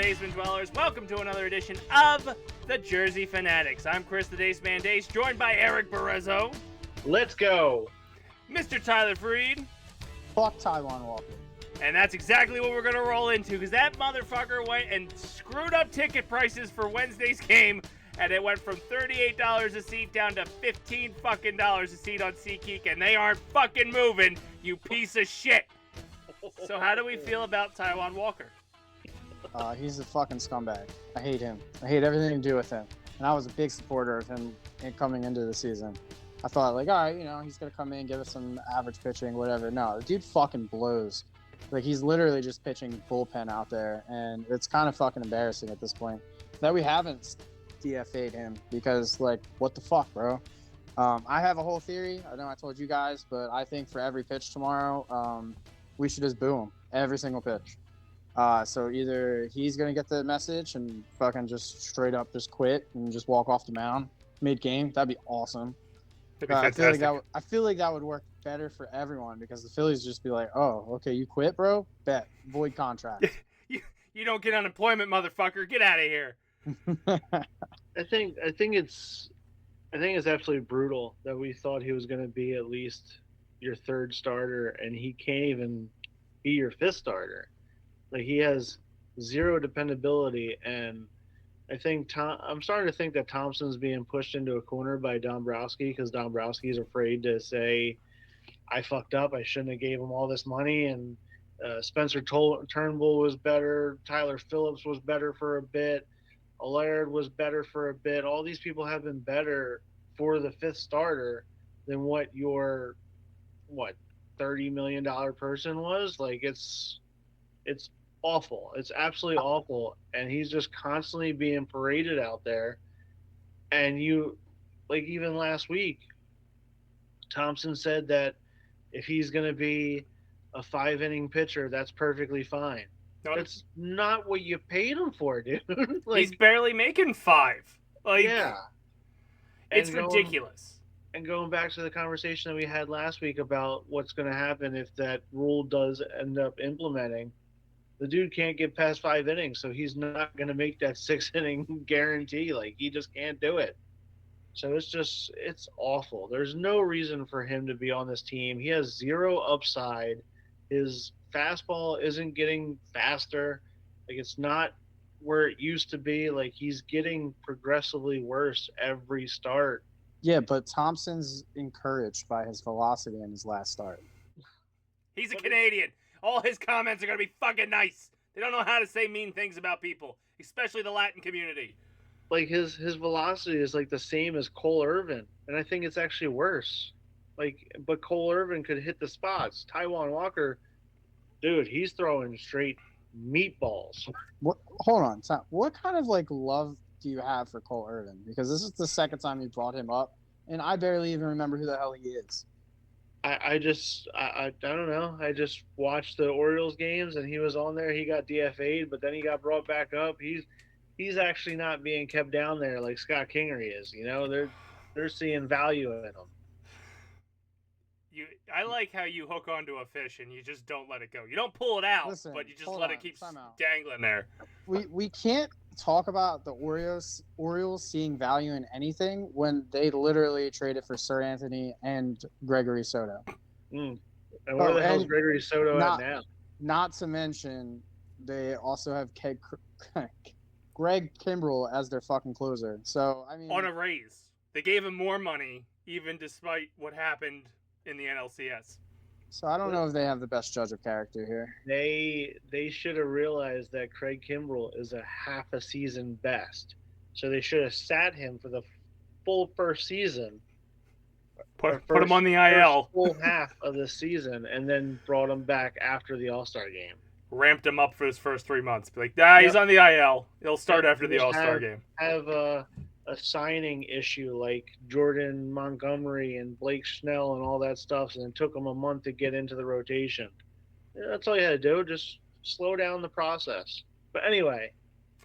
basement dwellers? Welcome to another edition of the Jersey Fanatics. I'm Chris the Dace Man Dace, joined by Erik Barezzo. Let's go. Mr. Tyler Freed. Fuck Taijuan Walker. And that's exactly what we're going to roll into, because that motherfucker went and screwed up ticket prices for Wednesday's game, and it went from $38 a seat down to $15 fucking dollars a seat on SeatGeek, and they aren't fucking moving, you piece of shit. So how do we feel about Taijuan Walker? He's a fucking scumbag. I hate him. I hate everything to do with him. And I was a big supporter of him coming into the season. I thought, like, all right, he's going to come in, give us some average pitching, whatever. No, the dude fucking blows. Like, he's literally just pitching bullpen out there. And it's kind of fucking embarrassing at this point that we haven't DFA'd him because, like, what the fuck, bro? I have a whole theory. I know I told you guys, but I think for every pitch tomorrow, we should just boo him every single pitch. So either he's going to get the message and fucking just straight up just quit and just walk off the mound mid-game. That'd be awesome. I feel like that would work better for everyone because the Phillies just be like, oh, okay, you quit, bro? Bet. Void contract. you don't get unemployment, motherfucker. Get out of here. I think it's absolutely brutal that we thought he was going to be at least your third starter and he can't even be your fifth starter. Like, he has zero dependability, and I think I'm starting to think that Thompson's being pushed into a corner by Dombrowski because Dombrowski's afraid to say, I fucked up, I shouldn't have gave him all this money, and Spencer Turnbull was better, Tyler Phillips was better for a bit, Allard was better for a bit. All these people have been better for the fifth starter than what your $30 million person was. Like, it's awful. It's absolutely awful. And he's just constantly being paraded out there. And even last week, Thompson said that if he's going to be a 5-inning pitcher, that's perfectly fine. That's not what you paid him for, dude. He's barely making 5. Yeah. It's ridiculous. And going back to the conversation that we had last week about what's going to happen if that rule does end up implementing, the dude can't get past 5 innings, so he's not going to make that 6-inning guarantee. Like, he just can't do it. So it's awful. There's no reason for him to be on this team. He has zero upside. His fastball isn't getting faster. Like, it's not where it used to be. Like, he's getting progressively worse every start. Yeah, but Thompson's encouraged by his velocity in his last start. He's a Canadian. All his comments are going to be fucking nice. They don't know how to say mean things about people, especially the Latin community. Like, his velocity is like the same as Cole Irvin, and I think it's actually worse. But Cole Irvin could hit the spots. Taijuan Walker, dude, he's throwing straight meatballs. Hold on. What kind of, love do you have for Cole Irvin? Because this is the second time you brought him up, and I barely even remember who the hell he is. I don't know. I just watched the Orioles games, and he was on there. He got DFA'd, but then he got brought back up. He's actually not being kept down there like Scott Kingery is. They're seeing value in him. I like how you hook onto a fish and you just don't let it go. You don't pull it out, but you just let it keep dangling there. We can't talk about the Orioles seeing value in anything when they literally traded for Sir Anthony and Gregory Soto. And where the hell's Gregory Soto at now? Not to mention, they also have Greg Kimbrell as their fucking closer. So, I mean, on a raise. They gave him more money, even despite what happened in the NLCS. So I don't know if they have the best judge of character here. They should have realized that Craig Kimbrell is a half a season best. So they should have sat him for the full first season. Put him on the IL. Full half of the season, and then brought him back after the All-Star game. Ramped him up for his first 3 months. Be like, he's on the IL. He'll start after the All-Star game. Have a signing issue like Jordan Montgomery and Blake Snell and all that stuff, and it took them a month to get into the rotation. That's all you had to do, just slow down the process. But anyway.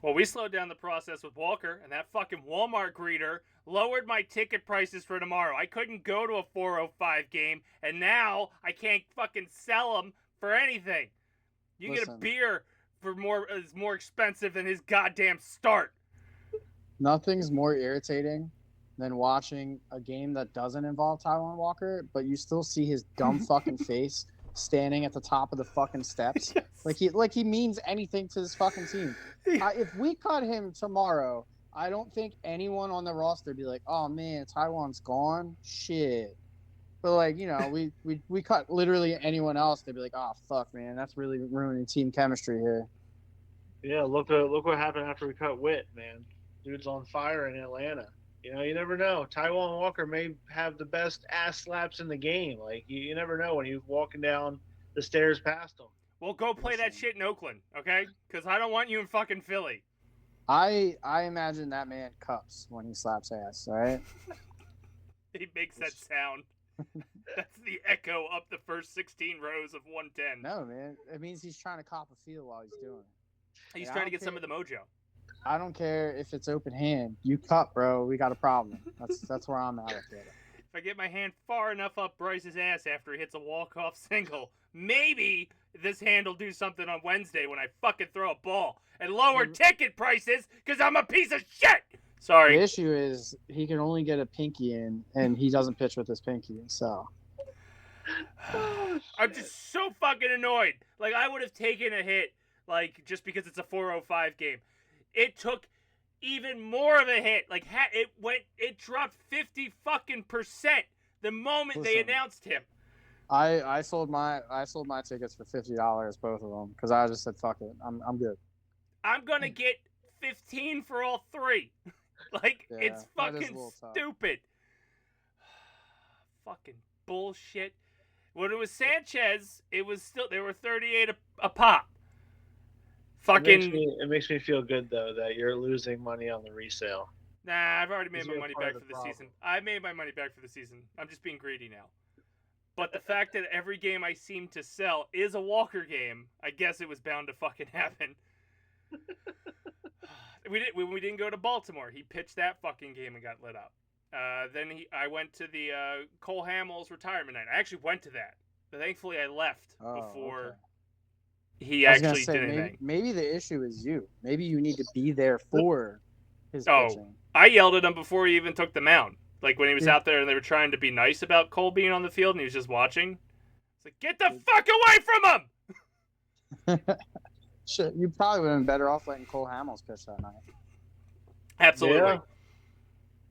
Well, we slowed down the process with Walker, and that fucking Walmart greeter lowered my ticket prices for tomorrow. I couldn't go to a 4:05 game, and now I can't fucking sell them for anything. You get a beer is more expensive than his goddamn start. Nothing's more irritating than watching a game that doesn't involve Taijuan Walker, but you still see his dumb fucking face standing at the top of the fucking steps. Yes. Like he means anything to this fucking team. If we cut him tomorrow, I don't think anyone on the roster would be like, oh man, Taiwan's gone. Shit. But like, you know, we cut literally anyone else, they'd be like, oh fuck man, that's really ruining team chemistry here. Yeah, look what happened after we cut Witt, man. Dude's on fire in Atlanta. You know, you never know. Taijuan Walker may have the best ass slaps in the game. Like, you never know when you're walking down the stairs past him. Well, go play that shit in Oakland, okay? Because I don't want you in fucking Philly. I imagine that man cups when he slaps ass, all right? He makes that sound. That's the echo up the first 16 rows of 110. No, man. It means he's trying to cop a feel while he's doing it. He's trying to get some of the mojo. I don't care if it's open hand. You cup, bro. We got a problem. That's where I'm at with it. If I get my hand far enough up Bryce's ass after he hits a walk-off single, maybe this hand will do something on Wednesday when I fucking throw a ball and lower ticket prices because I'm a piece of shit. Sorry. The issue is he can only get a pinky in, and he doesn't pitch with his pinky, so. I'm just so fucking annoyed. Like, I would have taken a hit, like, just because it's a 405 game. It took even more of a hit. Like, it dropped 50 fucking percent the moment they announced him. I sold my tickets for $50, both of them, because I just said fuck it. I'm good. I'm gonna get 15 for all three. Like, Yeah, it's fucking tough. stupid. Fucking bullshit. When it was Sanchez, it was still, they were 38 a pop. Fucking. It makes me feel good though that you're losing money on the resale. Nah, I've already made my money back for the season. I made my money back for the season. I'm just being greedy now. But the fact that every game I seem to sell is a Walker game, I guess it was bound to fucking happen. We didn't go to Baltimore. He pitched that fucking game and got lit up. Then I went to the Cole Hamels retirement night. I actually went to that. But thankfully I left before he actually did anything. Maybe the issue is you. Maybe you need to be there for his pitching. I yelled at him before he even took the mound. Like when he was out there and they were trying to be nice about Cole being on the field and he was just watching. It's like, get the fuck away from him! Shit, you probably would have been better off letting Cole Hamels pitch that night. Absolutely. Yeah.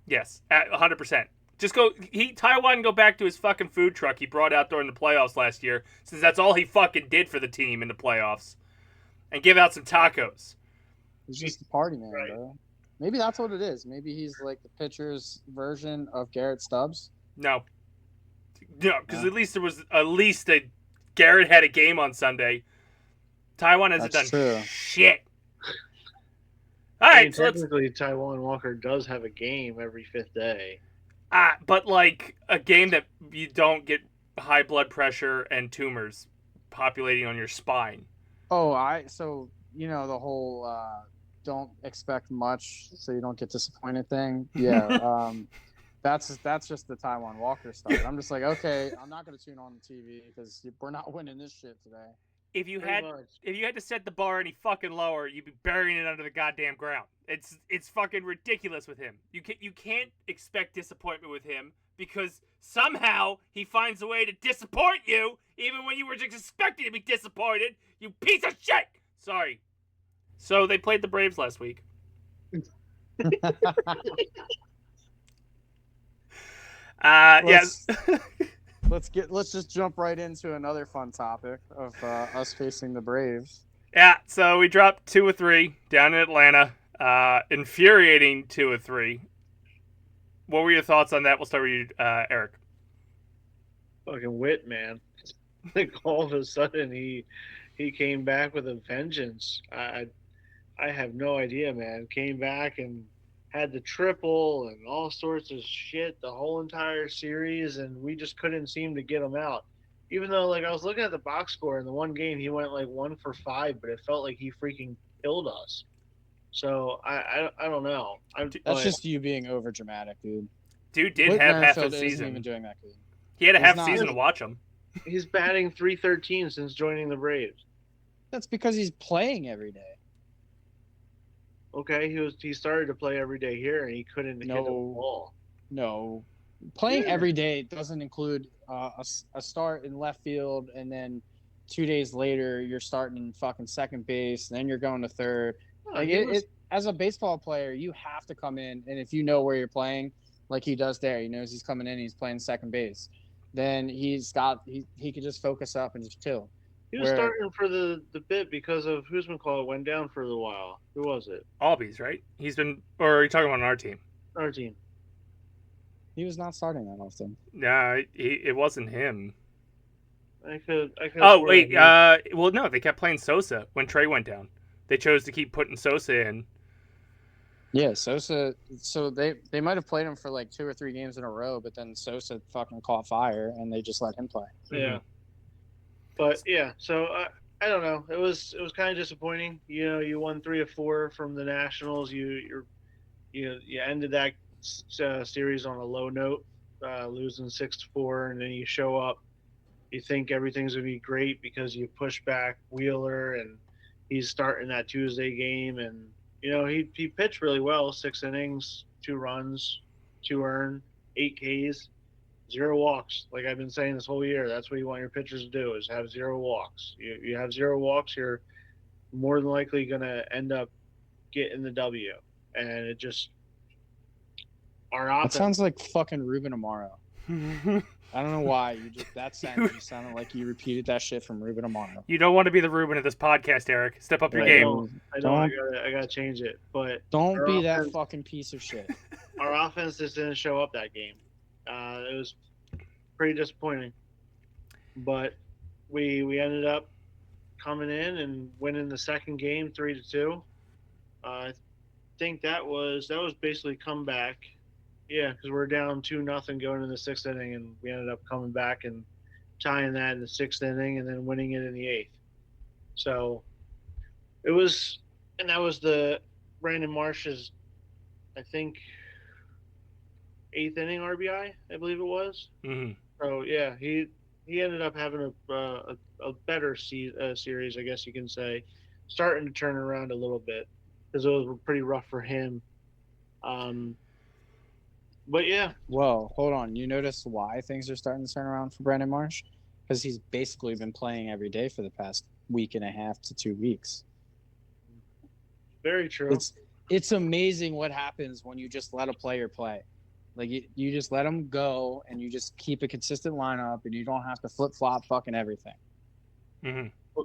Yes, 100%. Just Taiwan go back to his fucking food truck he brought out during the playoffs last year, since that's all he fucking did for the team in the playoffs, and give out some tacos. He's just a party man, Right. bro. Maybe that's what it is. Maybe he's like the pitcher's version of Garrett Stubbs. No, because at least Garrett had a game on Sunday. Taiwan hasn't done shit. All right, so technically, Taijuan Walker does have a game every fifth day. But like a game that you don't get high blood pressure and tumors populating on your spine. So you know the whole don't expect much so you don't get disappointed thing. Yeah, that's just the Taijuan Walker stuff. I'm just like, okay, I'm not going to tune on the TV because we're not winning this shit today. If you had to set the bar any fucking lower, you'd be burying it under the goddamn ground. It's fucking ridiculous with him. You can't expect disappointment with him because somehow he finds a way to disappoint you even when you were just expecting to be disappointed. You piece of shit. Sorry. So they played the Braves last week. Yes. Let's just jump right into another fun topic of us facing the Braves. Yeah, so we dropped 2-3 down in Atlanta. Infuriating 2-3. What were your thoughts on that? We'll start with you, Erik. Fucking Witt, man. Like all of a sudden he came back with a vengeance. I have no idea, man. Came back and had the triple and all sorts of shit the whole entire series, and we just couldn't seem to get him out. Even though, like, I was looking at the box score in the one game, he went like 1 for 5, but it felt like he freaking killed us. So I don't know. That's just you being over dramatic, dude. Dude did have half a season. Isn't even doing that good. He had a half season to watch him. He's batting .313 since joining the Braves. That's because he's playing every day. Okay, he started to play every day here, and he couldn't hit the ball. No, playing every day doesn't include a start in left field, and then 2 days later you're starting in fucking second base, and then you're going to third. As a baseball player, you have to come in, and if you know where you're playing, like he does there, he knows he's coming in, he's playing second base. Then he could just focus up and just chill. He was starting for the bit because of Husmann went down for a little while. Who was it? Albies, right? Or are you talking about on our team? Our team. He was not starting that often. Nah, it wasn't him. I could. Oh wait, well no, they kept playing Sosa when Trey went down. They chose to keep putting Sosa in. Yeah, Sosa. So they might have played him for like 2 or 3 games in a row, but then Sosa fucking caught fire, and they just let him play. Yeah. Mm-hmm. But yeah, so I don't know. It was kind of disappointing. You know, you won 3 of 4 from the Nationals. You ended that series on a low note, losing 6-4, and then you show up. You think everything's gonna be great because you push back Wheeler, and he's starting that Tuesday game, and you know he pitched really well. 6 innings, 2 runs, 2 earned, 8 Ks. 0 walks, like I've been saying this whole year. That's what you want your pitchers to do, is have 0 walks. You have 0 walks, you're more than likely going to end up getting the W. And it just our offense. That sounds like fucking Ruben Amaro. I don't know why that sentence just sounded like you repeated that shit from Ruben Amaro. You don't want to be the Ruben of this podcast, Erik. Step up your game. I gotta change it. But don't be that fucking piece of shit. Our offense just didn't show up that game. It was pretty disappointing, but we ended up coming in and winning the second game 3-2. I think that was basically comeback. Yeah, because we're down 2-0 going in the 6th inning, and we ended up coming back and tying that in the 6th inning, and then winning it in the 8th. So it was, and that was the Brandon Marsh's, I think, 8th inning RBI, I believe it was. Mm-hmm. So yeah, he ended up having a better series, I guess you can say, starting to turn around a little bit because it was pretty rough for him. But yeah. Well, hold on. You notice why things are starting to turn around for Brandon Marsh? Because he's basically been playing every day for the past week and a half to 2 weeks. Very true. It's amazing what happens when you just let a player play. Like, you just let them go, and you just keep a consistent lineup, and you don't have to flip-flop fucking everything. Mm-hmm.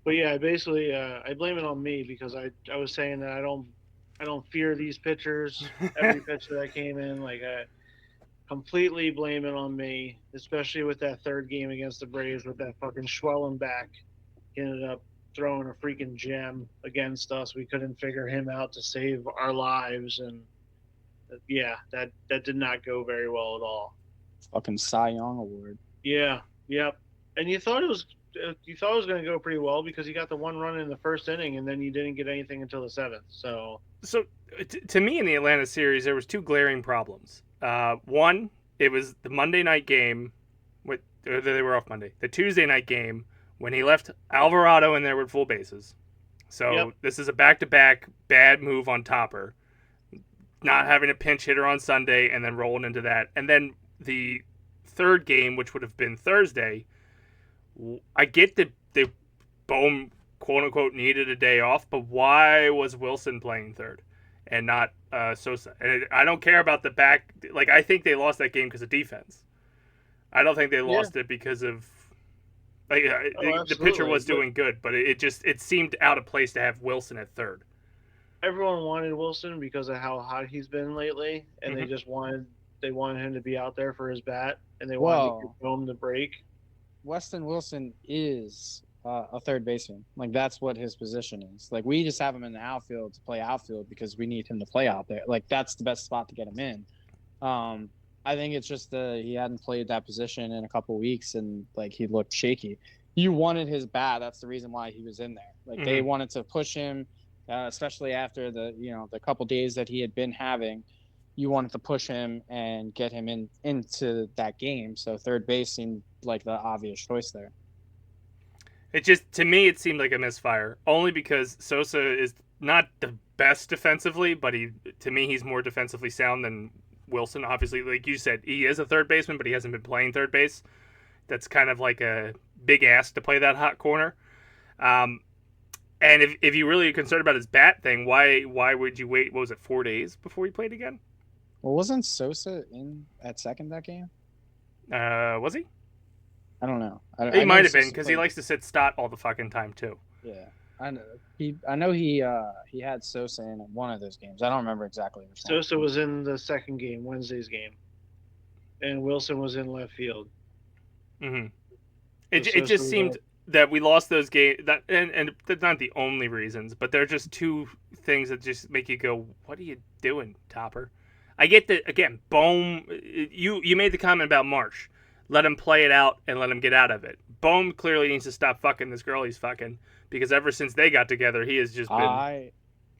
But yeah, basically, I blame it on me because I was saying that I don't fear these pitchers. Every pitcher that came in, like, I completely blame it on me, especially with that 3rd game against the Braves with that fucking Schwellenbach. He ended up throwing a freaking gem against us. We couldn't figure him out to save our lives, and yeah, that did not go very well at all. Fucking Cy Young award. Yeah, yep. And you thought it was going to go pretty well because you got the 1 run in the 1st inning, and then you didn't get anything until the 7th. So to me in the Atlanta series, there was 2 glaring problems. One, it was the Monday night game. They were off Monday. The Tuesday night game when he left Alvarado in there with full bases. So This is a back-to-back bad move on Topper. Not having a pinch hitter on Sunday and then rolling into that. And then the 3rd game, which would have been Thursday, I get that Bohm, quote-unquote, needed a day off, but why was Wilson playing 3rd and not Sosa? And I don't care about the back. Like, I think they lost that game because of defense. I don't think they lost it because of like the pitcher was doing good, but it seemed out of place to have Wilson at 3rd. Everyone wanted Wilson because of how hot he's been lately, and they just wanted him to be out there for his bat, and they wanted to give Bohm the break. Weston Wilson is a 3rd baseman. Like, that's what his position is. Like, we just have him in the outfield to play outfield because we need him to play out there. Like, that's the best spot to get him in. I think it's just he hadn't played that position in a couple of weeks, and like he looked shaky. You wanted his bat. That's the reason why he was in there. Like they wanted to push him, especially after the couple days that he had been having. You wanted to push him and get him into that game. So 3rd base seemed like the obvious choice there. It just, to me, it seemed like a misfire. Only because Sosa is not the best defensively, but to me, he's more defensively sound than Wilson. Obviously, like you said, he is a third baseman, but he hasn't been playing third base. That's kind of like a big ask to play that hot corner. And if you really are concerned about his bat thing, why would you wait, what was it, 4 days before he played again? Well, wasn't Sosa in at second that game? Was he? I don't know. He might have been, because he likes to sit Stott all the fucking time, too. Yeah. I know he had Sosa in one of those games. I don't remember exactly which one. Sosa was in the second game, Wednesday's game, and Wilson was in left field. Mm-hmm. It just seemed that we lost those games, and they're not the only reasons, but they're just two things that just make you go, what are you doing, Topper? I get that, again, Bohm, you made the comment about Marsh. Let him play it out and let him get out of it. Bohm clearly needs to stop fucking this girl he's fucking, because ever since they got together, he has just been...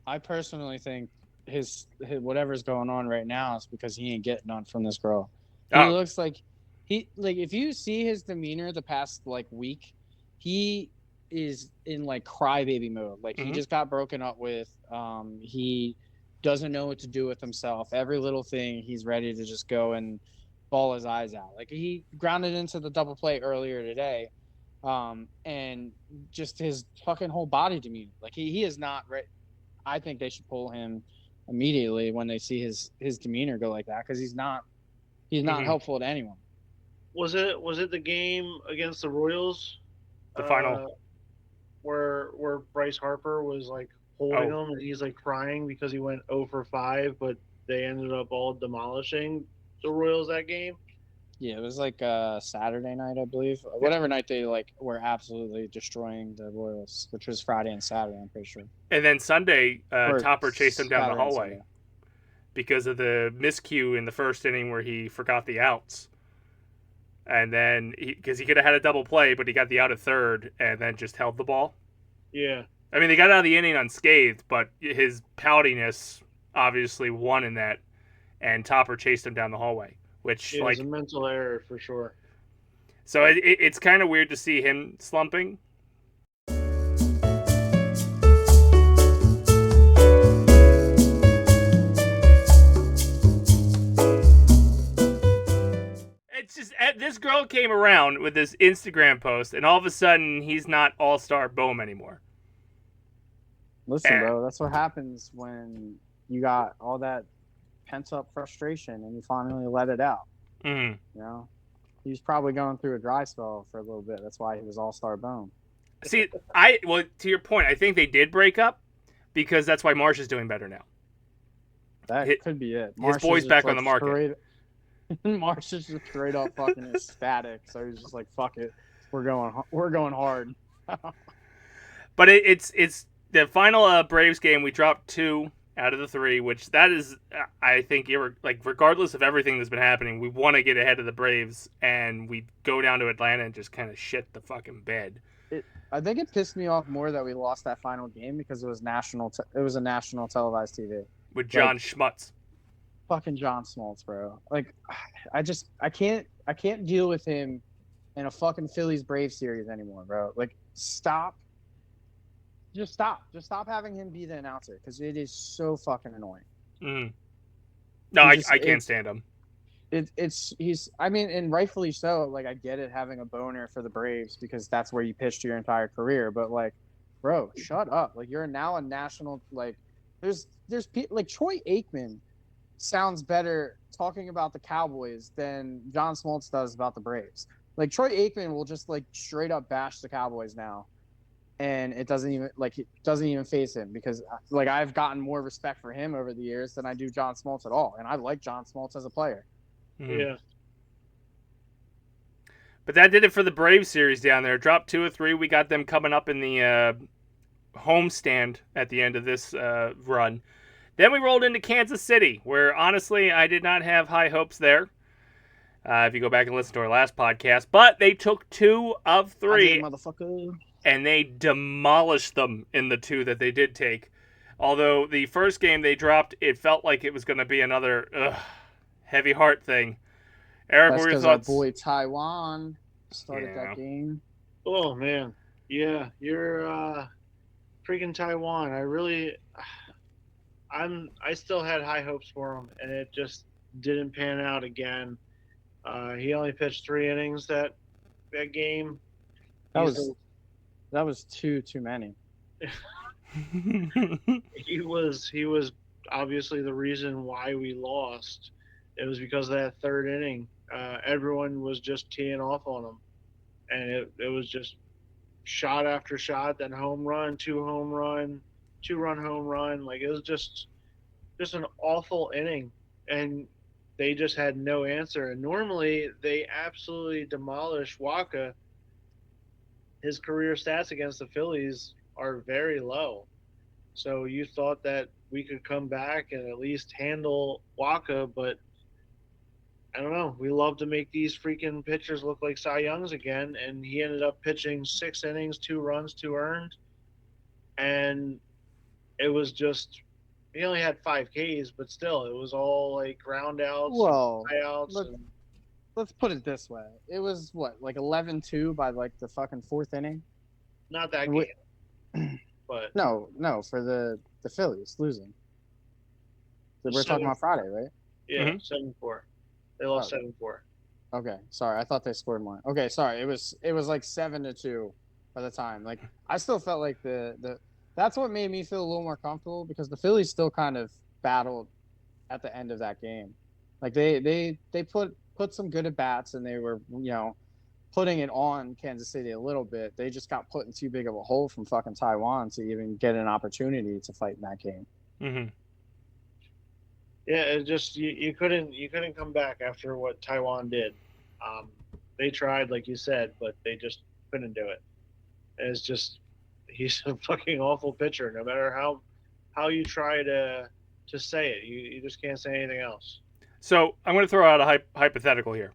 I personally think his whatever's going on right now is because he ain't getting none from this girl. He looks like if you see his demeanor the past week, he is in crybaby mode. He just got broken up with. He doesn't know what to do with himself. Every little thing, he's ready to just go and ball his eyes out. He grounded into the double play earlier today, and just his fucking whole body demeanor. He is not right. I think they should pull him immediately when they see his demeanor go like that, because he's not helpful to anyone. Was it the game against the Royals? The final, where Bryce Harper was holding him, and he's crying because he went 0 for 5, but they ended up all demolishing the Royals that game. Yeah, it was Saturday night, I believe. Whatever night they were absolutely destroying the Royals, which was Friday and Saturday, I'm pretty sure. And then Sunday, Topper chased him down the hallway because of the miscue in the first inning where he forgot the outs. And then, because he could have had a double play, but he got the out at third and then just held the ball. Yeah. I mean, they got out of the inning unscathed, but his poutiness obviously won in that, and Topper chased him down the hallway, which, it was a mental error for sure. So it's kind of weird to see him slumping. It's just, this girl came around with this Instagram post, and all of a sudden, he's not all-star Bohm anymore. Listen, bro, that's what happens when you got all that pent-up frustration and you finally let it out. Mm-hmm. You know? He was probably going through a dry spell for a little bit. That's why he was all-star Bohm. See, well, to your point, I think they did break up because that's why Marsh is doing better now. That could be it. His boy's back on the market. Marsh is just straight up fucking ecstatic. So he's just fuck it. We're going hard. But it's the final Braves game. We dropped 2 out of the 3, which that is, I think, regardless of everything that's been happening, we want to get ahead of the Braves, and we go down to Atlanta and just kind of shit the fucking bed. I think it pissed me off more that we lost that final game because it was it was a national televised TV with John Schmutz. Fucking John Smoltz, bro. I can't deal with him in a fucking Phillies Braves series anymore, bro. Stop. Just stop. Just stop having him be the announcer, because it is so fucking annoying. Mm. No, I can't stand him. And rightfully so. I get it, having a boner for the Braves because that's where you pitched your entire career. But bro, shut up. You're now a national. There's Troy Aikman sounds better talking about the Cowboys than John Smoltz does about the Braves. Troy Aikman will just straight up bash the Cowboys now, and it doesn't even faze him because I've gotten more respect for him over the years than I do John Smoltz at all, and I like John Smoltz as a player. Mm-hmm. Yeah. But that did it for the Braves series down there. Dropped 2 or 3. We got them coming up in the homestand at the end of this run. Then we rolled into Kansas City, where honestly I did not have high hopes there. If you go back and listen to our last podcast, but they took 2 of 3, and they demolished them in the 2 that they did take. Although the first game they dropped, it felt like it was going to be another heavy heart thing. Erik, what were your thoughts? Our boy Taijuan started that game. Oh man, Yeah, you're freaking Taiwan. I still had high hopes for him, and it just didn't pan out again. He only pitched 3 innings that game. That He's was a, that was too many. he was obviously the reason why we lost. It was because of that third inning. Everyone was just teeing off on him, and it was just shot after shot, then home run, two-run home run. Like it was just an awful inning, and they just had no answer. And normally they absolutely demolish Waka. His career stats against the Phillies are very low. So you thought that we could come back and at least handle Waka, but I don't know. We love to make these freaking pitchers look like Cy Youngs again, and he ended up pitching 6 innings, 2 runs, 2 earned, and it was just he only had 5 Ks, but still, it was all like ground outs and Well, fly outs, let's and let's put it this way. It was what, like 11-2 by like the fucking fourth inning. not that We- game, but No, for the Phillies losing. We're talking about Friday, right? yeah, Mhm. 7-4. They lost Oh. 7-4. Okay, sorry. I thought they scored more. Okay, sorry. It was like 7-2 by the time. Like I still felt like the that's what made me feel a little more comfortable because the Phillies still kind of battled at the end of that game. Like they put some good at bats and they were, putting it on Kansas City a little bit. They just got put in too big of a hole from fucking Taiwan to even get an opportunity to fight in that game. Mm-hmm. Yeah, it just you couldn't come back after what Taiwan did. Um, they tried, like you said, but they just couldn't do it. It's just he's a fucking awful pitcher. No matter how you try to say it, you just can't say anything else. So I'm going to throw out a hypothetical here.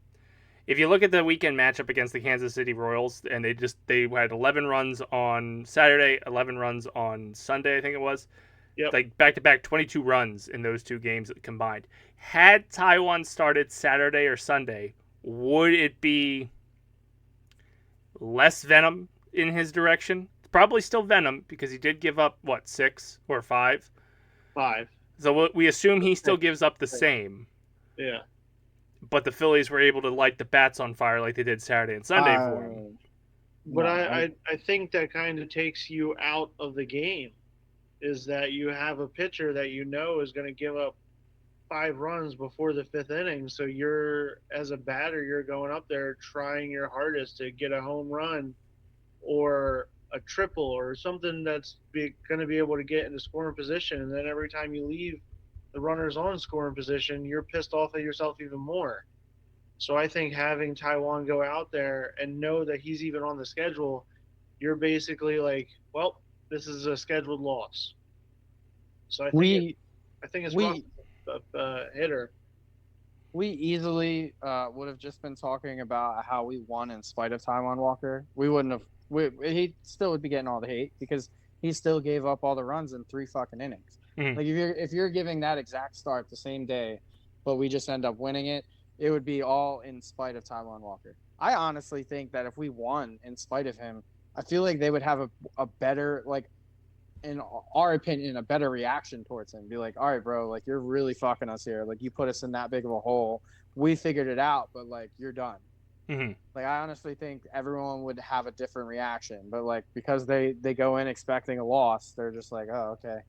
If you look at the weekend matchup against the Kansas City Royals, and they had 11 runs on Saturday, 11 runs on Sunday, I think it was. Yep. Like back to back 22 runs in those two games combined. Had Taiwan started Saturday or Sunday, would it be less venom in his direction? Probably still venom because he did give up, what, 6 or 5? 5. So we assume he still gives up the same. Yeah. But the Phillies were able to light the bats on fire like they did Saturday and Sunday for him. But I think that kind of takes you out of the game. Is that you have a pitcher that you know is going to give up 5 runs before the 5th inning. So you're, as a batter, you're going up there trying your hardest to get a home run or a triple or something that's going to be able to get into scoring position. And then every time you leave the runners on scoring position, you're pissed off at yourself even more. So I think having Taiwan go out there and know that he's even on the schedule, you're basically like, well, this is a scheduled loss. So I think it's rough, hitter. We easily would have just been talking about how we won in spite of Taijuan Walker. We wouldn't have. He still would be getting all the hate because he still gave up all the runs in 3 fucking innings. Mhm. Like if you're giving that exact start the same day, but we just end up winning it, it would be all in spite of Taijuan Walker. I honestly think that if we won in spite of him, I feel like they would have a better, like, in our opinion, a better reaction towards him. Be like, all right, bro, like you're really fucking us here. Like you put us in that big of a hole. We figured it out, but like you're done. Mm-hmm. Like I honestly think everyone would have a different reaction, but like because they go in expecting a loss, they're just like, oh, okay,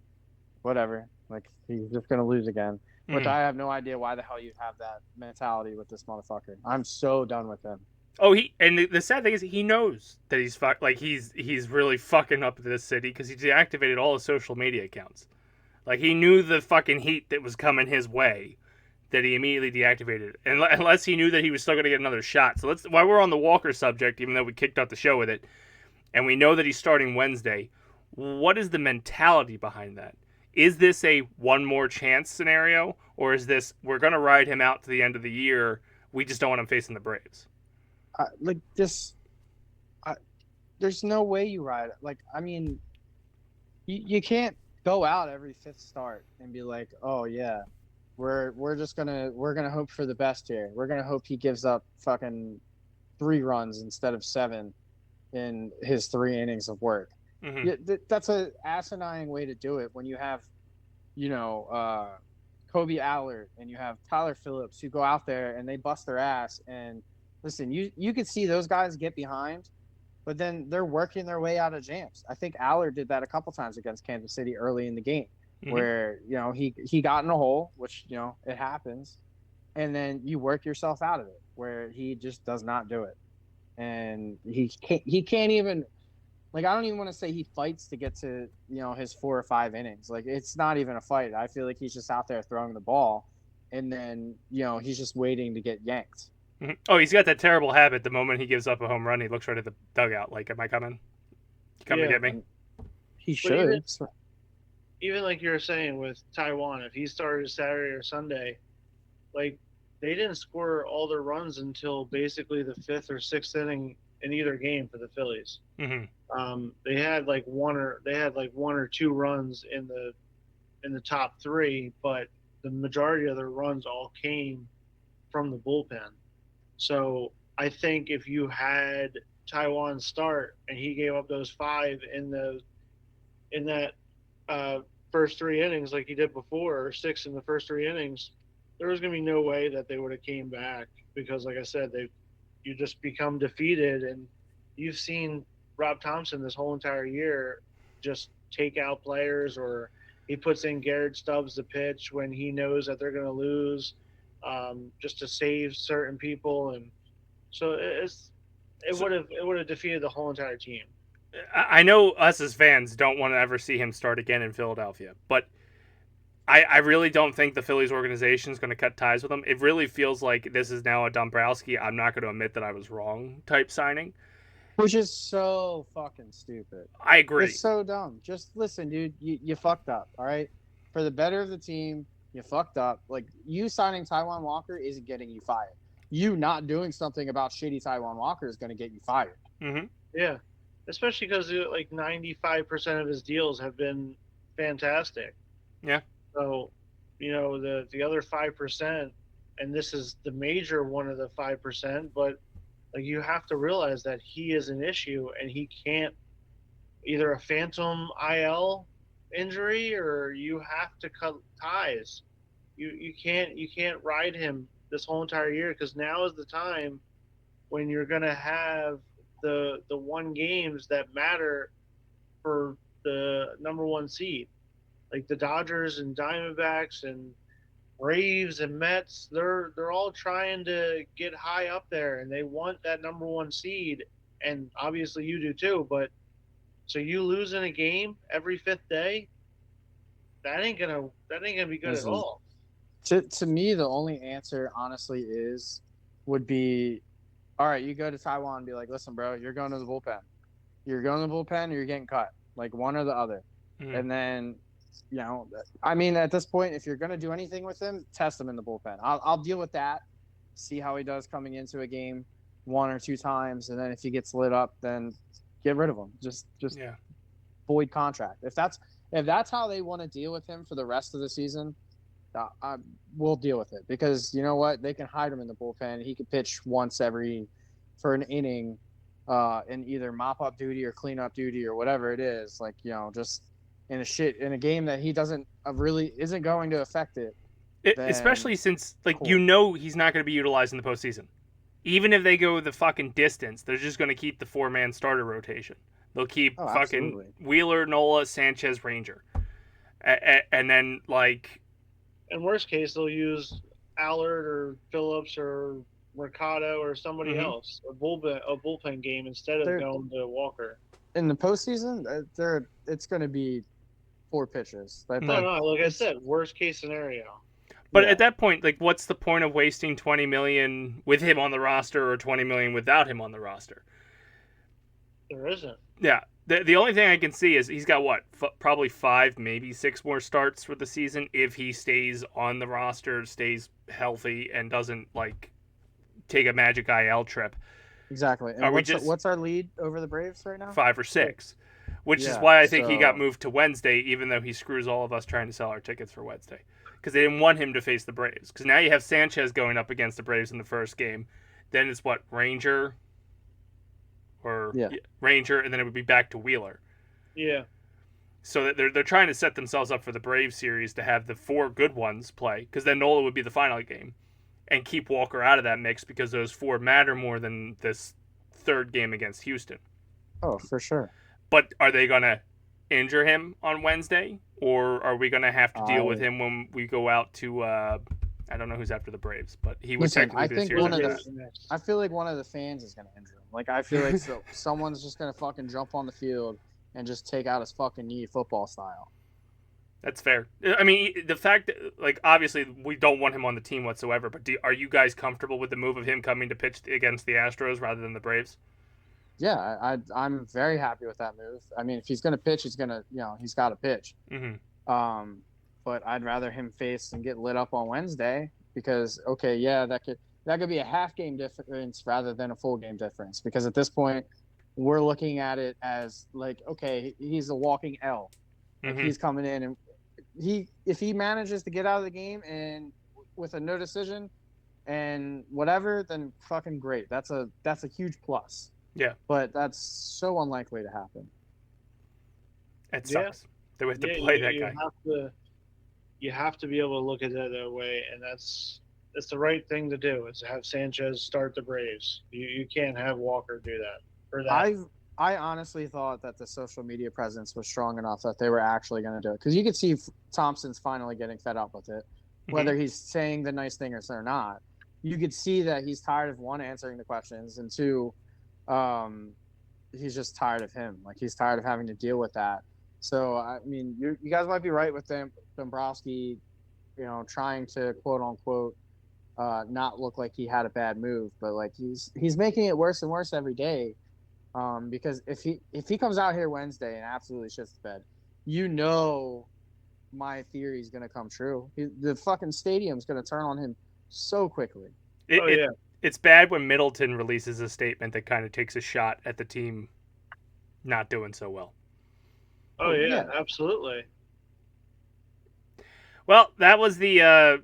whatever. Like he's just gonna lose again. Mm-hmm. Which I have no idea why the hell you have that mentality with this motherfucker. I'm so done with him. Oh, the sad thing is he knows that he's really fucking up this city because he deactivated all his social media accounts. Like he knew the fucking heat that was coming his way, that he immediately deactivated. And unless he knew that he was still going to get another shot. So while we're on the Walker subject, even though we kicked out the show with it, and we know that he's starting Wednesday, what is the mentality behind that? Is this a one more chance scenario, or is this we're going to ride him out to the end of the year? We just don't want him facing the Braves. There's no way you ride it. Like, I mean, you can't go out every 5th start and be like, oh yeah, we're gonna hope for the best here. We're gonna hope he gives up fucking 3 runs instead of 7, in his 3 innings of work. Mm-hmm. Yeah, that's a asinine way to do it when you have, Kobe Allard and you have Tyler Phillips who go out there and they bust their ass. And listen, you could see those guys get behind, but then they're working their way out of jams. I think Allard did that a couple times against Kansas City early in the game, where he got in a hole, which it happens, and then you work yourself out of it, where he just does not do it, and he can't even. Like, I don't even want to say he fights to get to, his 4 or 5 innings. Like, it's not even a fight. I feel like he's just out there throwing the ball, and then, he's just waiting to get yanked. Mm-hmm. Oh, he's got that terrible habit. The moment he gives up a home run, he looks right at the dugout. Like, am I coming? You coming to get me? He should. Even like you were saying with Taijuan, if he started Saturday or Sunday, like, they didn't score all their runs until basically the 5th or 6th inning in either game for the Phillies. Mm-hmm. They had like one or two runs in the top 3, but the majority of their runs all came from the bullpen. So I think if you had Taijuan start and he gave up those 5 in that first 3 innings like he did before, or 6 in the first 3 innings, there was going to be no way that they would have came back, because like I said, you just become defeated. And you've seen Rob Thompson this whole entire year just take out players, or he puts in Garrett Stubbs to pitch when he knows that they're going to lose, just to save certain people. And so it would have defeated the whole entire team. I know us as fans don't want to ever see him start again in Philadelphia, but I really don't think the Phillies organization is going to cut ties with him. It really feels like this is now a Dombrowski, I'm not going to admit that I was wrong type signing. Which is so fucking stupid. I agree. It's so dumb. Just listen, dude. You fucked up, all right? For the better of the team, you fucked up. Like, you signing Taijuan Walker isn't getting you fired. You not doing something about shitty Taijuan Walker is going to get you fired. Mm-hmm. Yeah, especially because like 95% of his deals have been fantastic. Yeah. So, the other 5%, and this is the major one of the 5%, but like, you have to realize that he is an issue, and he can't, either a phantom IL injury, or you have to cut ties. You can't ride him this whole entire year, because now is the time when you're gonna have the 1 games that matter for the number 1 seed. Like the Dodgers and Diamondbacks and Braves and Mets, they're all trying to get high up there, and they want that number 1 seed, and obviously you do too. But so you lose in a game every 5th day, that ain't gonna be good at all. To me, the only answer honestly would be, all right, you go to Taijuan and be like, listen, bro, you're going to the bullpen. You're going to the bullpen, or you're getting cut, like one or the other. Mm-hmm. And then, I mean, at this point, if you're going to do anything with him, test him in the bullpen. I'll deal with that, see how he does coming into a game 1 or 2 times, and then if he gets lit up, then get rid of him. Just void contract. If that's how they want to deal with him for the rest of the season, we'll deal with it, because you know what, they can hide him in the bullpen. He could pitch once for an inning, in either mop up duty or clean up duty or whatever it is. Like, just in a game that he isn't going to affect it. Especially since, like, cool. He's not going to be utilized in the postseason. Even if they go the fucking distance, they're just going to keep the 4-man starter rotation. They'll keep fucking absolutely. Wheeler, Nola, Sanchez, Ranger, and then like. In worst case, they'll use Allard or Phillips or Mercado or somebody else, a bullpen game instead of going to Walker. In the postseason, it's going to be 4 pitches. Like I said, worst case scenario. But at that point, like, what's the point of wasting $20 million with him on the roster or $20 million without him on the roster? There isn't. Yeah. The only thing I can see is he's got probably 5, maybe 6 more starts for the season if he stays on the roster, stays healthy, and doesn't like take a magic IL trip. Exactly. And what's our lead over the Braves right now? 5 or 6, which is why I think he got moved to Wednesday, even though he screws all of us trying to sell our tickets for Wednesday, because they didn't want him to face the Braves. Because now you have Sanchez going up against the Braves in the first game, then it's Ranger. or Yeah. Ranger, and then it would be back to Wheeler. Yeah. So that they're trying to set themselves up for the Braves series to have the 4 good ones play, because then Nola would be the final game, and keep Walker out of that mix because those 4 matter more than this 3rd game against Houston. Oh, for sure. But are they gonna injure him on Wednesday, or are we gonna have to deal with him when we go out to? I don't know who's after the Braves, but he would Listen, technically I be the think series one of after the that. I feel like one of the fans is gonna injure him. Like I feel like someone's just gonna fucking jump on the field and just take out his fucking knee, football style. That's fair. I mean, the fact that, like, obviously we don't want him on the team whatsoever, but are you guys comfortable with the move of him coming to pitch against the Astros rather than the Braves? Yeah, I'm very happy with that move. I mean, if he's gonna pitch, he's gonna, he's got to pitch. Mm-hmm. But I'd rather him face and get lit up on Wednesday because, okay, yeah, that could be a half game difference rather than a full game difference. Because at this point, we're looking at it as like, okay, he's a walking L. Like Mm-hmm. he's coming in, and if he manages to get out of the game and with a no decision and whatever, then fucking great. That's a huge plus. Yeah. But that's so unlikely to happen. It sucks. They have to play that guy. You have to be able to look at it that way, and that's the right thing to do. Is to have Sanchez start the Braves. You can't have Walker do that. For that. I honestly thought that the social media presence was strong enough that they were actually going to do it, because you could see Thompson's finally getting fed up with it, whether he's saying the nice thing or not. You could see that he's tired of, 1, answering the questions, and 2, he's just tired of him. Like he's tired of having to deal with that. So I mean, you guys might be right with Dombrowski, trying to quote unquote not look like he had a bad move, but like he's making it worse and worse every day. Because if he comes out here Wednesday and absolutely shits the bed, my theory is gonna come true. The fucking stadium's gonna turn on him so quickly. It's bad when Middleton releases a statement that kind of takes a shot at the team not doing so well. Oh, yeah, absolutely. Well, that was the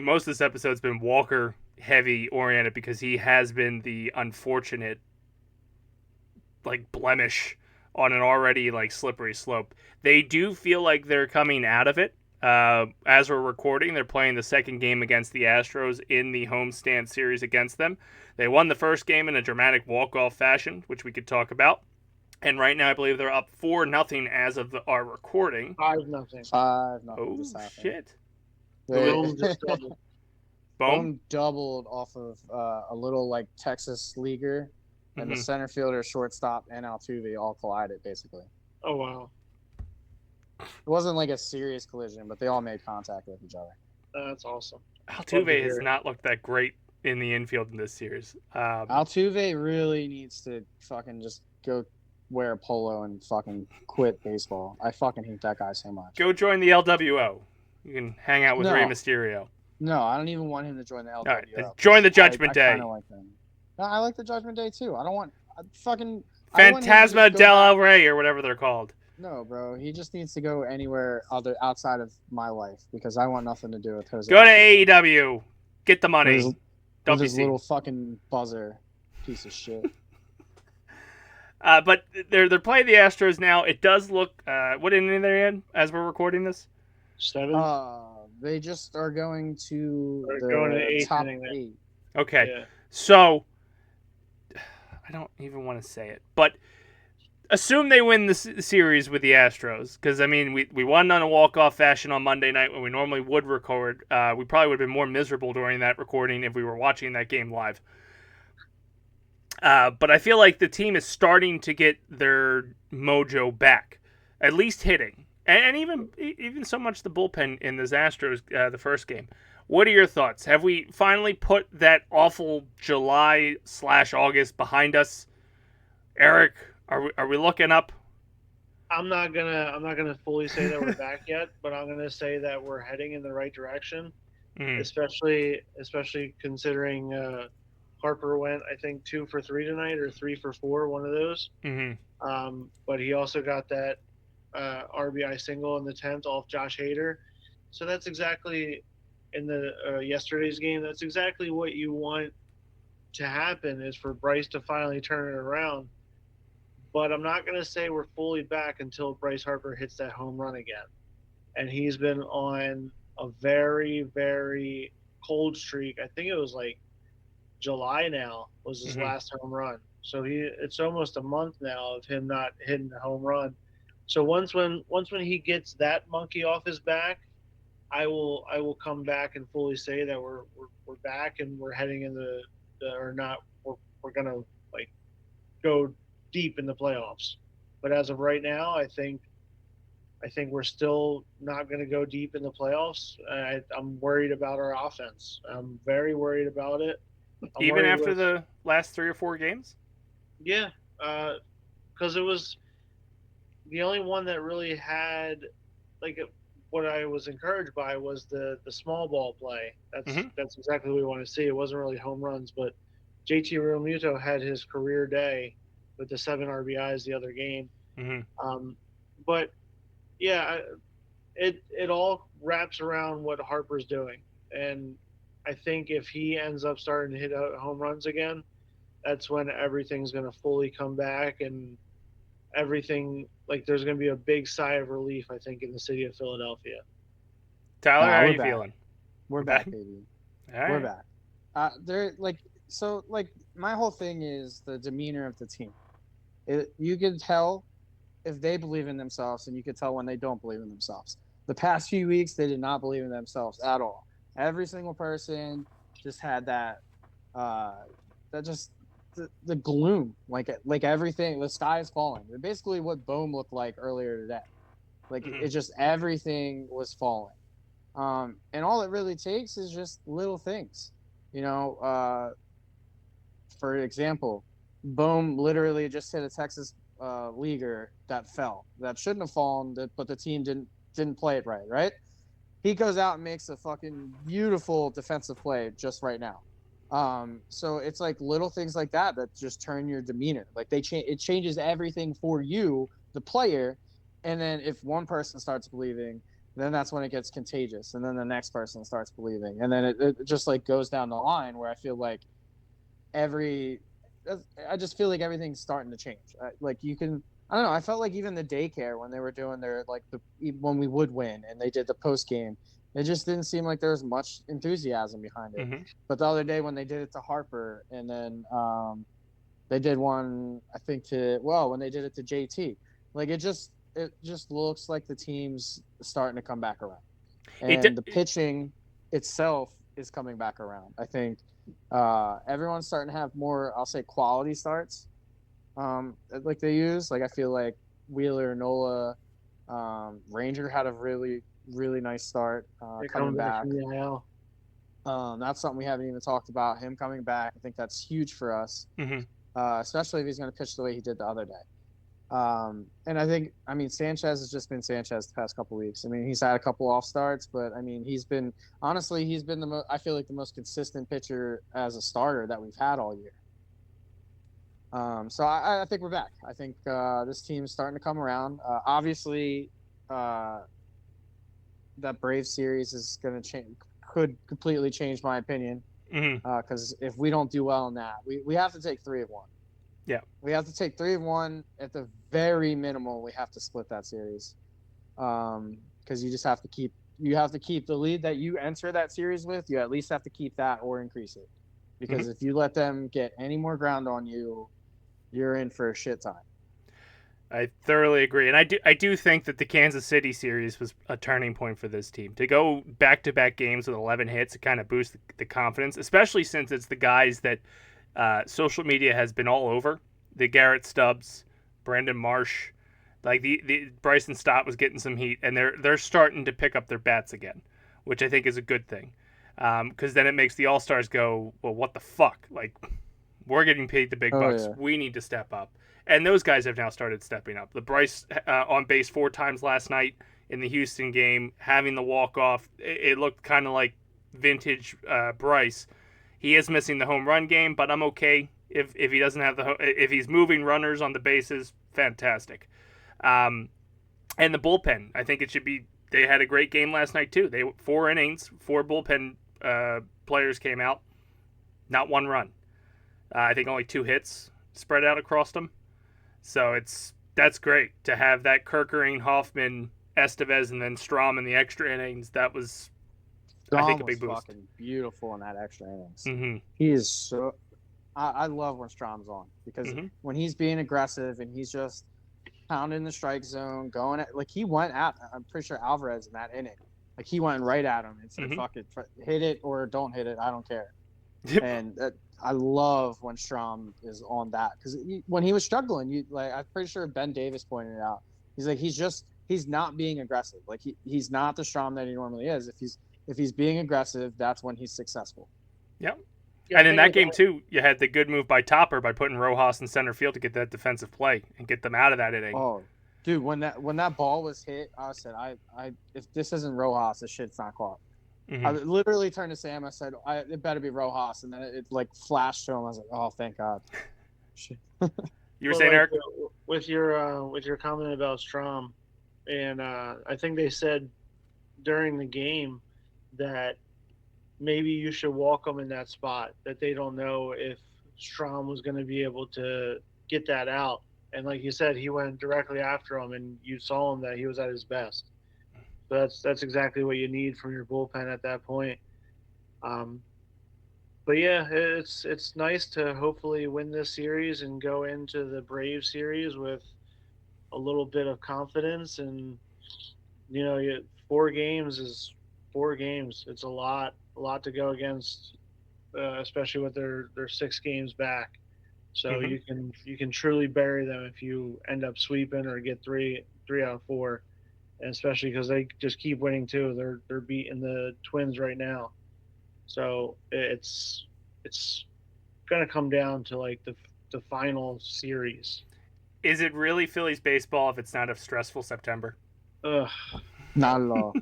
most of this episode's been Walker heavy oriented because he has been the unfortunate blemish on an already slippery slope. They do feel like they're coming out of it. As we're recording, they're playing the 2nd game against the Astros in the homestand series against them. They won the 1st game in a dramatic walk-off fashion, which we could talk about. And right now, I believe they're up 4-0 as of our recording. 5-0. 5-0. Oh, shit. Boom just doubled. Boom doubled off of a little Texas leaguer, and the center fielder, shortstop, and Altuve all collided, basically. Oh, wow. It wasn't a serious collision, but they all made contact with each other. That's awesome. Altuve has not looked that great in the infield in this series. Altuve really needs to fucking just go wear a polo and fucking quit baseball. I fucking hate that guy so much. Go join the LWO. You can hang out with Rey Mysterio. No, I don't even want him to join the LWO. All right, join the Judgment Day. I kind of like him. No, I like the Judgment Day too. I don't want Phantasma del Rey or whatever they're called. No, bro. He just needs to go anywhere outside of my life because I want nothing to do with Jose. Go to AEW. Get the money. With his little fucking buzzer. Piece of shit. But they're playing the Astros now. It does look. What inning they're in as we're recording this? 7. They just are going to the top 8. Okay, yeah. So I don't even want to say it, but assume they win the series with the Astros, because I mean we won on a walk-off fashion on Monday night when we normally would record. We probably would have been more miserable during that recording if we were watching that game live. But I feel like the team is starting to get their mojo back, at least hitting, and even so much the bullpen in the Astros the first game. What are your thoughts? Have we finally put that awful July/August behind us? Erik, are we looking up? I'm not gonna fully say that we're back yet, but I'm gonna say that we're heading in the right direction. Especially considering Harper went, I think, 2 for 3 tonight, or 3 for 4, one of those. But he also got that RBI single in the 10th off Josh Hader. So that's exactly in the yesterday's game. That's exactly what you want to happen is for Bryce to finally turn it around. But I'm not going to say we're fully back until Bryce Harper hits that home run again. And he's been on a very, very cold streak. I think it was like July now was his last home run. So it's almost a month now of him not hitting the home run. So once when he gets that monkey off his back, I will come back and fully say that we're back and we're heading into we're gonna like go deep in the playoffs. But as of right now, I think we're still not going to go deep in the playoffs. I'm worried about our offense. I'm very worried about it. Even after the last 3 or 4 games? Yeah, because it was the only one that really had like what I was encouraged by was the small ball play. That's exactly what we want to see. It wasn't really home runs, but JT Realmuto had his career day with the 7 RBIs the other game. But yeah, it all wraps around what Harper's doing, and I think if he ends up starting to hit home runs again, that's when everything's going to fully come back, and everything like there's going to be a big sigh of relief, I think, in the city of Philadelphia. Tyler, how are you feeling? We're back, baby. All right. We're back. They're like my whole thing is the demeanor of the team. You can tell if they believe in themselves, and you can tell when they don't believe in themselves. The past few weeks, they did not believe in themselves at all. Every single person just had that just the gloom, like everything. The sky is falling. Basically, what Bohm looked like earlier today. Like it just everything was falling, and all it really takes is just little things, you know. For example, Bohm literally just hit a Texas leaguer that fell, that shouldn't have fallen, but the team didn't play it right. He goes out and makes a fucking beautiful defensive play just right now. So it's like little things like that just turn your demeanor. Like it changes everything for you, the player. And then if one person starts believing, then that's when it gets contagious. And then the next person starts believing. And then it just like goes down the line where I feel like I just feel like everything's starting to change. Like I don't know. I felt like even the daycare when they were doing their when we would win and they did the post game, it just didn't seem like there was much enthusiasm behind it. But the other day when they did it to Harper, and then they did one I think when they did it to JT, like it just looks like the team's starting to come back around, and the pitching itself is coming back around. I think everyone's starting to have more, I'll say, quality starts like they use. Like I feel like Wheeler, Nola, Ranger had a really, really nice start coming back. That's something we haven't even talked about, him coming back. I think that's huge for us, especially if he's going to pitch the way he did the other day. And I mean, Sanchez has just been Sanchez the past couple of weeks. I mean, he's had a couple off starts, but I mean, he's been I feel like the most consistent pitcher as a starter that we've had all year. So I think we're back. I think this team's starting to come around. Obviously, that Braves series is going to could completely change my opinion. Because if we don't do well in that, we have to take 3 of 1. Yeah, we have to take 3 of 1 at the very minimal. We have to split that series, because you just have to keep the lead that you enter that series with. You at least have to keep that or increase it, because if you let them get any more ground on you, you're in for a shit time. I thoroughly agree, and I do think that the Kansas City series was a turning point for this team. To go back-to-back games with 11 hits, it kind of boosts the confidence, especially since it's the guys that social media has been all over. The Garrett Stubbs, Brandon Marsh, like the Bryson Stott was getting some heat, and they're starting to pick up their bats again, which I think is a good thing, because then it makes the All-Stars go, well, what the fuck? Like, we're getting paid the big bucks. Yeah. We need to step up. And those guys have now started stepping up. The Bryce on base 4 times last night in the Houston game, having the walk-off, it looked kind of like vintage Bryce. He is missing the home run game, but I'm okay if he doesn't have if he's moving runners on the bases. Fantastic. And the bullpen, I think it should be. They had a great game last night too. 4 innings, 4 bullpen players came out, not 1 run. I think only 2 hits spread out across them. So that's great to have that Kerkering, Hoffman, Estevez, and then Strom in the extra innings. That was, I think, Strom a was big boost. fucking beautiful in that extra innings. Mm-hmm. He is so. I love when Strom's on because Mm-hmm. when he's being aggressive and he's just pounding the strike zone, going at like he went at. I'm pretty sure Alvarez in that inning, like he went right at him and said, Mhm. "Fuck it, hit it or don't hit it. I don't care." Yep. And I love when Strom is on that because when he was struggling, I'm pretty sure Ben Davis pointed it out. He's like he's not being aggressive. Like he's not the Strom that he normally is. If he's being aggressive, that's when he's successful. Yep. Yeah, And I in think that game, too, you had the good move by Topper by putting Rojas in center field to get that defensive play and get them out of that inning. Oh, dude, when that ball was hit, I said, I if this isn't Rojas, this shit's not caught. Mhm. I literally turned to Sam. I said, it better be Rojas, and then it like flashed to him. I was like, oh, thank God. Shit. You were saying, Eric? with your comment about Strom, and I think they said during the game that maybe you should walk him in that spot, that they don't know if Strom was going to be able to get that out. And like you said, he went directly after him, and you saw him that he was at his best. So that's exactly what you need from your bullpen at that point. But yeah, it's nice to hopefully win this series and go into the Braves series with a little bit of confidence. And 4 games is 4 games. It's a lot to go against, especially with their 6 games back. So Mhm. you can truly bury them if you end up sweeping or get 3 out of 4, and especially because they just keep winning too. They're beating the Twins right now. So it's gonna come down to like the final series. Is it really Phillies baseball if it's not a stressful September? Ugh. Not at all.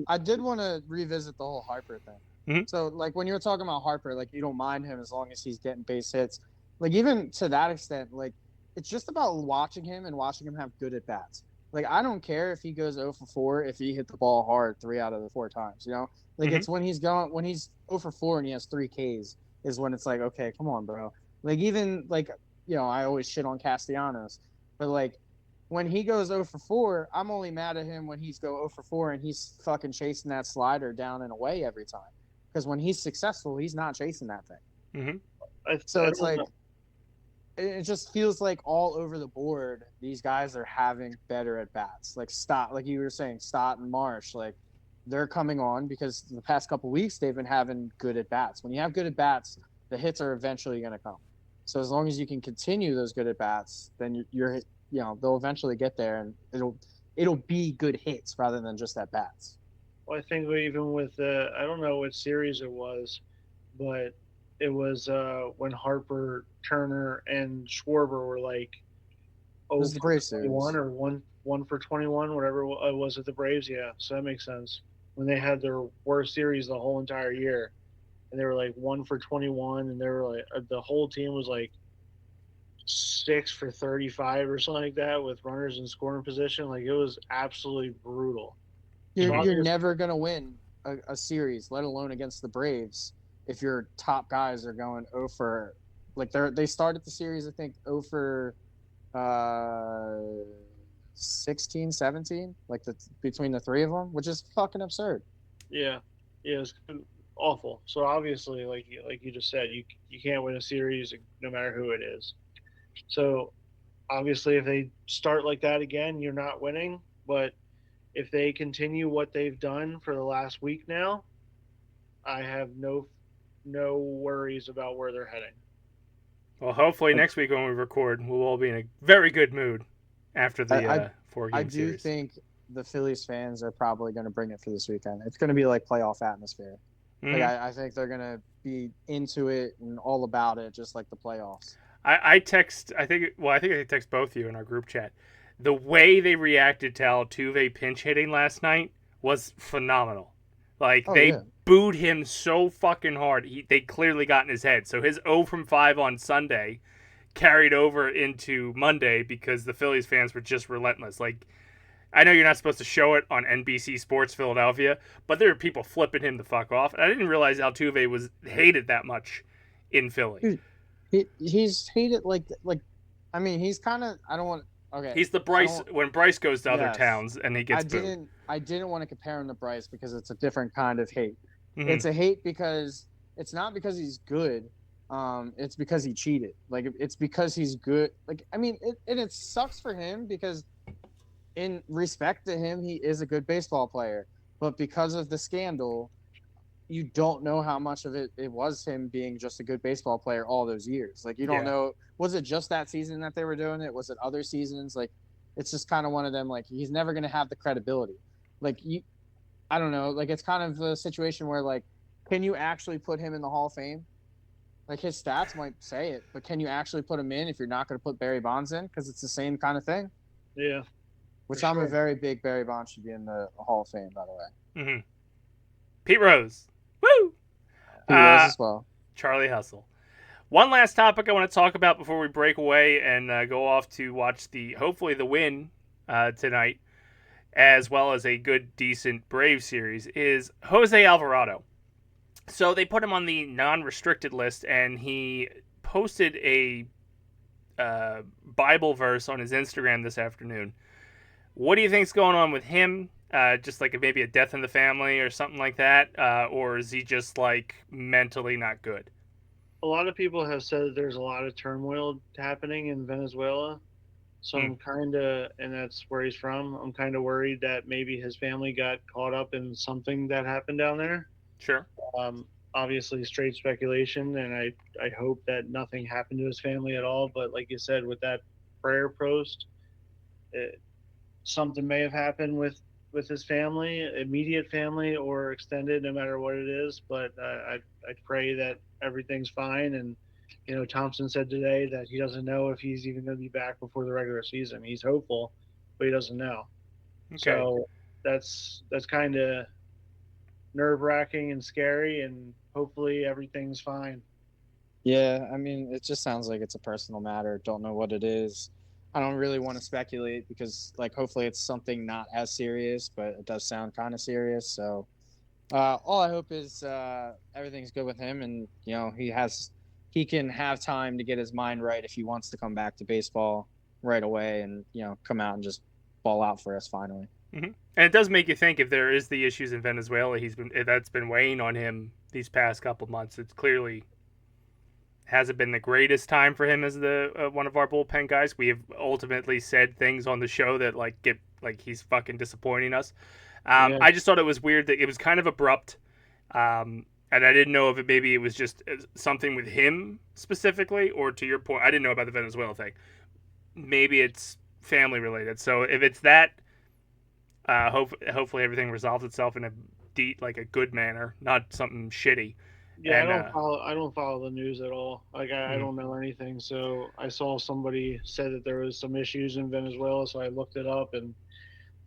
I did want to revisit the whole Harper thing. Mhm. So like when you were talking about Harper, like you don't mind him as long as he's getting base hits. Like even to that extent, like it's just about watching him and watching him have good at bats. Like I don't care if he goes 0 for 4 if he hit the ball hard 3 out of the 4 times. Like it's when he's 0 for 4 and he has 3 Ks is when it's like, okay, come on, bro. Like even like I always shit on Castellanos, but like when he goes 0 for 4, I'm only mad at him when he's go 0 for 4 and he's fucking chasing that slider down and away every time. Because when he's successful, he's not chasing that thing. Mm-hmm. So it's like, it just feels like all over the board, these guys are having better at bats. Like Stott, like you were saying, Stott and Marsh, like they're coming on because the past couple weeks they've been having good at bats. When you have good at bats, the hits are eventually going to come. So as long as you can continue those good at bats, then you're they'll eventually get there, and it'll be good hits rather than just at bats. Well, I think even with I don't know what series it was, but it was when Harper, Turner, and Schwarber were like 0 the for Braves 21 series. or 1 for 21, whatever it was at the Braves. Yeah, so that makes sense. When they had their worst series the whole entire year, and they were like 1 for 21, and they were like the whole team was like 6 for 35 or something like that with runners in scoring position. Like it was absolutely brutal. You're never gonna win a series, let alone against the Braves, if your top guys are going 0 for like they started the series I think 0 for 16, 17, like between the 3 of them, which is fucking absurd. Yeah, it's awful. So obviously, like you just said, you can't win a series no matter who it is. So obviously, if they start like that again, you're not winning. But if they continue what they've done for the last week now, I have no worries about where they're heading. Well, hopefully next week when we record, we'll all be in a very good mood after the 4-game series. I do think the Phillies fans are probably going to bring it for this weekend. It's going to be like playoff atmosphere. Mm-hmm. Like I think they're going to be into it and all about it, just like the playoffs. I text I think I text both of you in our group chat. The way they reacted to Altuve pinch hitting last night was phenomenal. Like they booed him so fucking hard. They clearly got in his head. So his 0 from 5 on Sunday carried over into Monday because the Phillies fans were just relentless. Like I know you're not supposed to show it on NBC Sports Philadelphia, but there were people flipping him the fuck off. And I didn't realize Altuve was hated that much in Philly. Dude, He's hated I mean, he's kind of I don't want okay. He's the Bryce when Bryce goes to other Yes. towns and he gets booed. I didn't want to compare him to Bryce because it's a different kind of hate. Mm-hmm. It's a hate because it's not because he's good. It's because he cheated. Like it's because he's good. Like I mean, it sucks for him because in respect to him, he is a good baseball player. But because of the scandal, you don't know how much of it was him being just a good baseball player all those years. Like you don't know, was it just that season that they were doing it? Was it other seasons? Like it's just kind of one of them, like he's never going to have the credibility. Like I don't know. Like it's kind of a situation where like, can you actually put him in the Hall of Fame? Like his stats might say it, but can you actually put him in if you're not going to put Barry Bonds in? Because it's the same kind of thing. Yeah. Which I'm a very big Barry Bonds should be in the Hall of Fame, by the way. Mm-hmm. Pete Rose. Woo! Pete Rose as well. Charlie Hustle. One last topic I want to talk about before we break away and go off to watch hopefully the win tonight, as well as a good, decent Brave series, is Jose Alvarado. So they put him on the non-restricted list, and he posted a Bible verse on his Instagram this afternoon. What do you think's going on with him? Just like maybe a death in the family or something like that? Or is he just like mentally not good? A lot of people have said that there's a lot of turmoil happening in Venezuela. So I'm kind of, and that's where he's from, I'm kind of worried that maybe his family got caught up in something that happened down there. Sure. Obviously, straight speculation, and I hope that nothing happened to his family at all. But like you said, with that prayer post, something may have happened with his family, immediate family or extended, no matter what it is. But I pray that everything's fine. And you know, Thompson said today that he doesn't know if he's even going to be back before the regular season. He's hopeful, but he doesn't know. Okay. So that's kind of nerve-wracking and scary, and hopefully everything's fine. Yeah, I mean, it just sounds like it's a personal matter. Don't know what it is. I don't really want to speculate because, like, hopefully it's something not as serious, but it does sound kind of serious. So all I hope is everything's good with him, and you know he can have time to get his mind right if he wants to come back to baseball right away, and you know come out and just ball out for us finally. Mm-hmm. And it does make you think if there is the issues in Venezuela, that's been weighing on him these past couple months. It's clearly hasn't been the greatest time for him as the one of our bullpen guys. We have ultimately said things on the show that he's fucking disappointing us. I just thought it was weird that it was kind of abrupt, and I didn't know if maybe it was just something with him specifically, or to your point, I didn't know about the Venezuela thing. Maybe it's family related. So if it's that. Hopefully everything resolves itself in a good manner, not something shitty. Yeah, and, I don't follow the news at all. Like I don't know anything. So I saw somebody said that there was some issues in Venezuela, so I looked it up, and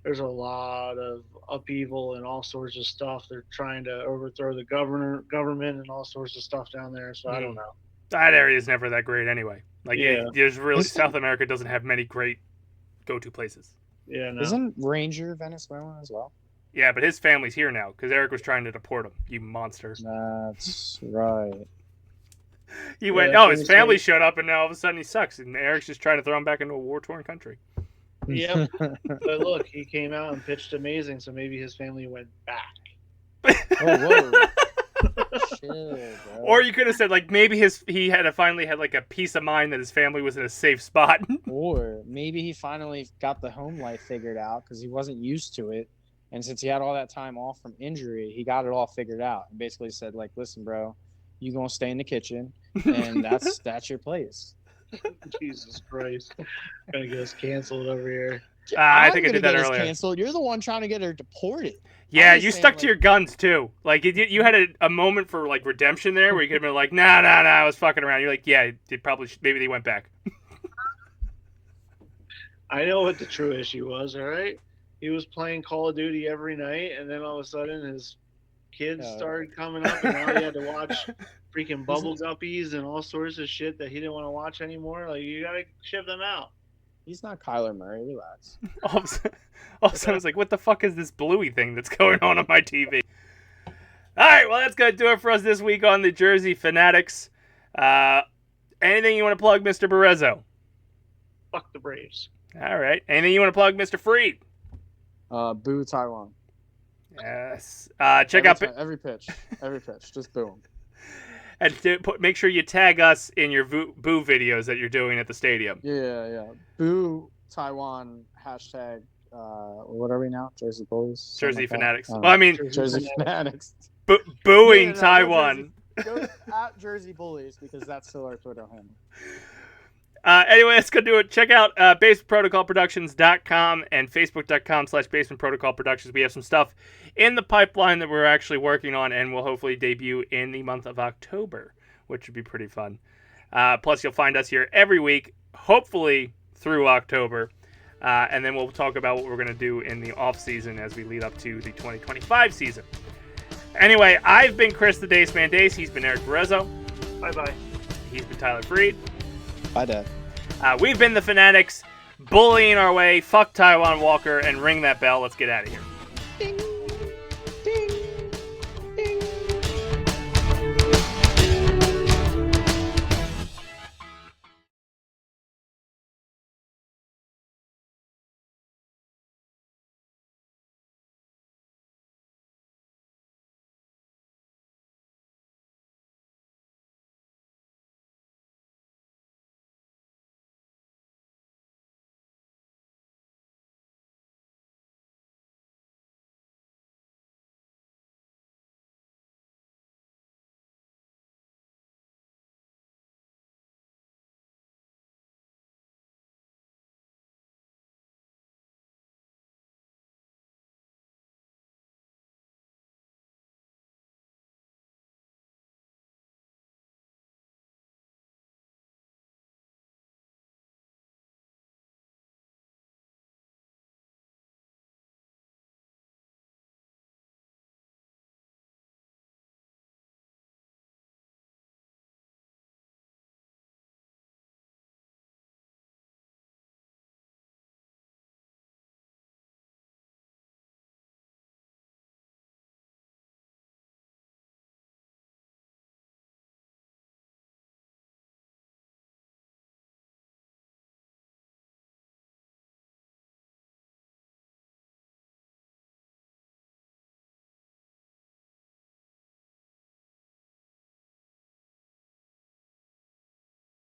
there's a lot of upheaval and all sorts of stuff. They're trying to overthrow the government and all sorts of stuff down there. So I don't know. That area is never that great anyway. There's really South America doesn't have many great go-to places. Yeah, no. Isn't Ranger Venezuelan as well? Yeah, but his family's here now because Erik was trying to deport him. You monster. That's right. He went. His family showed up, and now all of a sudden he sucks, and Eric's just trying to throw him back into a war-torn country. Yep. But look, he came out and pitched amazing, so maybe his family went back. Whoa. Shit, or you could have said maybe he finally had a peace of mind that his family was in a safe spot. Or maybe he finally got the home life figured out because he wasn't used to it, and since he had all that time off from injury, he got it all figured out and basically said listen, bro, you gonna stay in the kitchen, and that's your place. Jesus Christ, gonna get us canceled over here. I think I did that earlier. Canceled. You're the one trying to get her deported. Yeah, you stuck to your guns too. You had a moment for redemption there, where you could have been nah, I was fucking around. You're like, yeah, they probably maybe they went back. I know what the true issue was. All right, he was playing Call of Duty every night, and then all of a sudden his kids started coming up, and now he had to watch freaking Bubble Guppies and all sorts of shit that he didn't want to watch anymore. You gotta ship them out. He's not Kyler Murray. Relax. All of a sudden, I was like, what the fuck is this bluey thing that's going on my TV? All right, well, that's going to do it for us this week on the Jersey Fanatics. Anything you want to plug, Mr. Barezzo? Fuck the Braves. All right. Anything you want to plug, Mr. Freed? Boo Taiwan. Yes. Check out every pitch. Just boo 'em. and make sure you tag us in your boo videos that you're doing at the stadium. Yeah. Boo Taiwan hashtag. What are we now? Jersey Bullies. Jersey like Fanatics. Well, I mean, Jersey Fanatics. Booing Yeah, Taiwan. Go at Jersey Bullies because that's still our Twitter handle. Anyway, let's go do it. Check out basementprotocolproductions.com and facebook.com/basementprotocolproductions. We have some stuff in the pipeline that we're actually working on and will hopefully debut in the month of October, which would be pretty fun. Plus, you'll find us here every week, hopefully through October. And then we'll talk about what we're going to do in the off season as we lead up to the 2025 season. Anyway, I've been Chris the Dace Man Dace. He's been Erik Barezzo. Bye-bye. He's been Tyler Freed. Bye, Dad. We've been the Fanatics, bullying our way. Fuck Taijuan Walker and ring that bell. Let's get out of here.